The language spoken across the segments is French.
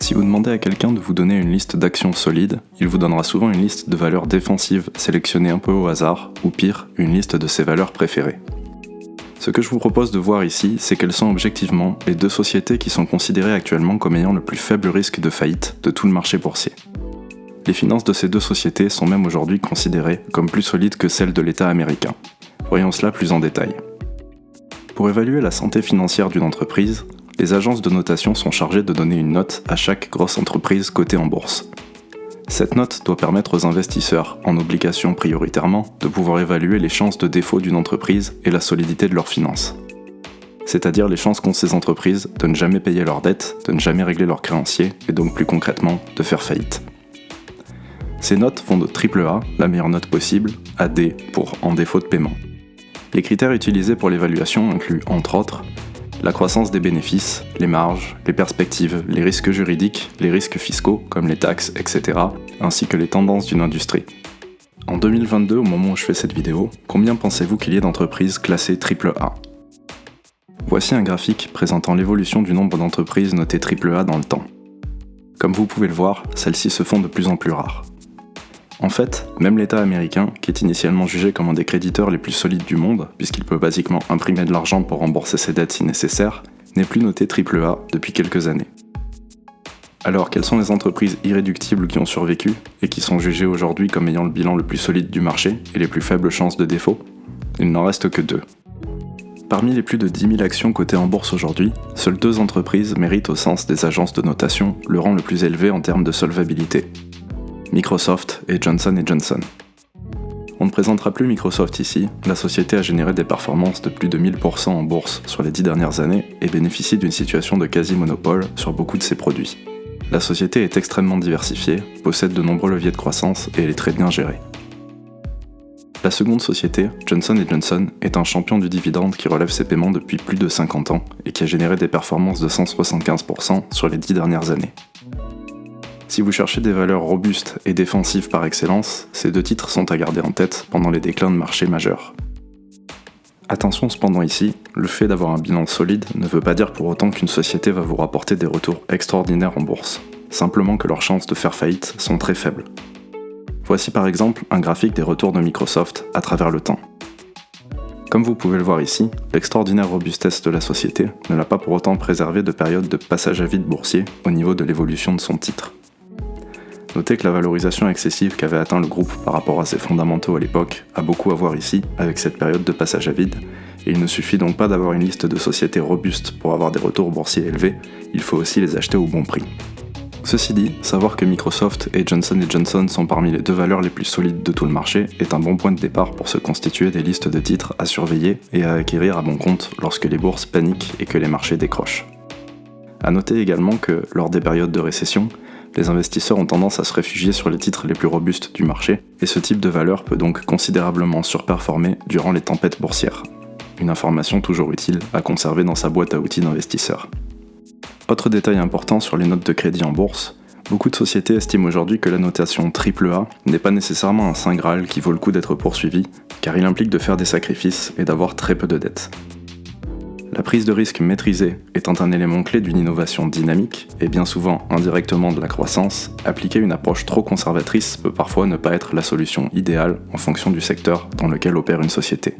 Si vous demandez à quelqu'un de vous donner une liste d'actions solides, il vous donnera souvent une liste de valeurs défensives sélectionnées un peu au hasard, ou pire, une liste de ses valeurs préférées. Ce que je vous propose de voir ici, c'est quelles sont objectivement les deux sociétés qui sont considérées actuellement comme ayant le plus faible risque de faillite de tout le marché boursier. Les finances de ces deux sociétés sont même aujourd'hui considérées comme plus solides que celles de l'État américain. Voyons cela plus en détail. Pour évaluer la santé financière d'une entreprise, les agences de notation sont chargées de donner une note à chaque grosse entreprise cotée en bourse. Cette note doit permettre aux investisseurs, en obligations prioritairement, de pouvoir évaluer les chances de défaut d'une entreprise et la solidité de leurs finances. C'est-à-dire les chances qu'ont ces entreprises de ne jamais payer leurs dettes, de ne jamais régler leurs créanciers, et donc plus concrètement, de faire faillite. Ces notes vont de AAA, la meilleure note possible, à D pour en défaut de paiement. Les critères utilisés pour l'évaluation incluent, entre autres, la croissance des bénéfices, les marges, les perspectives, les risques juridiques, les risques fiscaux comme les taxes, etc., ainsi que les tendances d'une industrie. En 2022, au moment où je fais cette vidéo, combien pensez-vous qu'il y ait d'entreprises classées AAA ? Voici un graphique présentant l'évolution du nombre d'entreprises notées AAA dans le temps. Comme vous pouvez le voir, celles-ci se font de plus en plus rares. En fait, même l'État américain, qui est initialement jugé comme un des créditeurs les plus solides du monde, puisqu'il peut basiquement imprimer de l'argent pour rembourser ses dettes si nécessaire, n'est plus noté AAA depuis quelques années. Alors, quelles sont les entreprises irréductibles qui ont survécu et qui sont jugées aujourd'hui comme ayant le bilan le plus solide du marché et les plus faibles chances de défaut ? Il n'en reste que 2. Parmi les plus de 10 000 actions cotées en bourse aujourd'hui, seules 2 entreprises méritent au sens des agences de notation le rang le plus élevé en termes de solvabilité. Microsoft et Johnson & Johnson. On ne présentera plus Microsoft ici, la société a généré des performances de plus de 1000% en bourse sur les 10 dernières années et bénéficie d'une situation de quasi-monopole sur beaucoup de ses produits. La société est extrêmement diversifiée, possède de nombreux leviers de croissance et elle est très bien gérée. La seconde société, Johnson & Johnson, est un champion du dividende qui relève ses paiements depuis plus de 50 ans et qui a généré des performances de 175% sur les 10 dernières années. Si vous cherchez des valeurs robustes et défensives par excellence, ces 2 titres sont à garder en tête pendant les déclins de marché majeurs. Attention cependant ici, le fait d'avoir un bilan solide ne veut pas dire pour autant qu'une société va vous rapporter des retours extraordinaires en bourse, simplement que leurs chances de faire faillite sont très faibles. Voici par exemple un graphique des retours de Microsoft à travers le temps. Comme vous pouvez le voir ici, l'extraordinaire robustesse de la société ne l'a pas pour autant préservé de périodes de passage à vide boursier au niveau de l'évolution de son titre. Notez que la valorisation excessive qu'avait atteint le groupe par rapport à ses fondamentaux à l'époque a beaucoup à voir ici avec cette période de passage à vide, et il ne suffit donc pas d'avoir une liste de sociétés robustes pour avoir des retours boursiers élevés, il faut aussi les acheter au bon prix. Ceci dit, savoir que Microsoft et Johnson & Johnson sont parmi les 2 valeurs les plus solides de tout le marché est un bon point de départ pour se constituer des listes de titres à surveiller et à acquérir à bon compte lorsque les bourses paniquent et que les marchés décrochent. A noter également que, lors des périodes de récession, les investisseurs ont tendance à se réfugier sur les titres les plus robustes du marché, et ce type de valeur peut donc considérablement surperformer durant les tempêtes boursières. Une information toujours utile à conserver dans sa boîte à outils d'investisseur. Autre détail important sur les notes de crédit en bourse, beaucoup de sociétés estiment aujourd'hui que la notation AAA n'est pas nécessairement un saint graal qui vaut le coup d'être poursuivi, car il implique de faire des sacrifices et d'avoir très peu de dettes. La prise de risque maîtrisée étant un élément clé d'une innovation dynamique, et bien souvent indirectement de la croissance, appliquer une approche trop conservatrice peut parfois ne pas être la solution idéale en fonction du secteur dans lequel opère une société.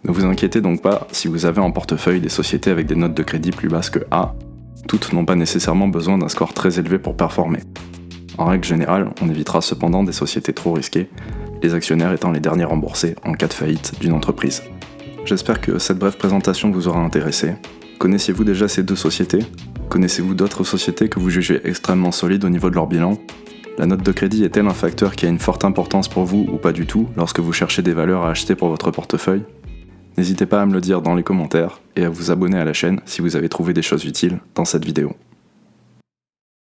Ne vous inquiétez donc pas si vous avez en portefeuille des sociétés avec des notes de crédit plus basses que A, toutes n'ont pas nécessairement besoin d'un score très élevé pour performer. En règle générale, on évitera cependant des sociétés trop risquées, les actionnaires étant les derniers remboursés en cas de faillite d'une entreprise. J'espère que cette brève présentation vous aura intéressé. Connaissiez-vous déjà ces 2 sociétés ? Connaissez-vous d'autres sociétés que vous jugez extrêmement solides au niveau de leur bilan ? La note de crédit est-elle un facteur qui a une forte importance pour vous ou pas du tout lorsque vous cherchez des valeurs à acheter pour votre portefeuille ? N'hésitez pas à me le dire dans les commentaires et à vous abonner à la chaîne si vous avez trouvé des choses utiles dans cette vidéo.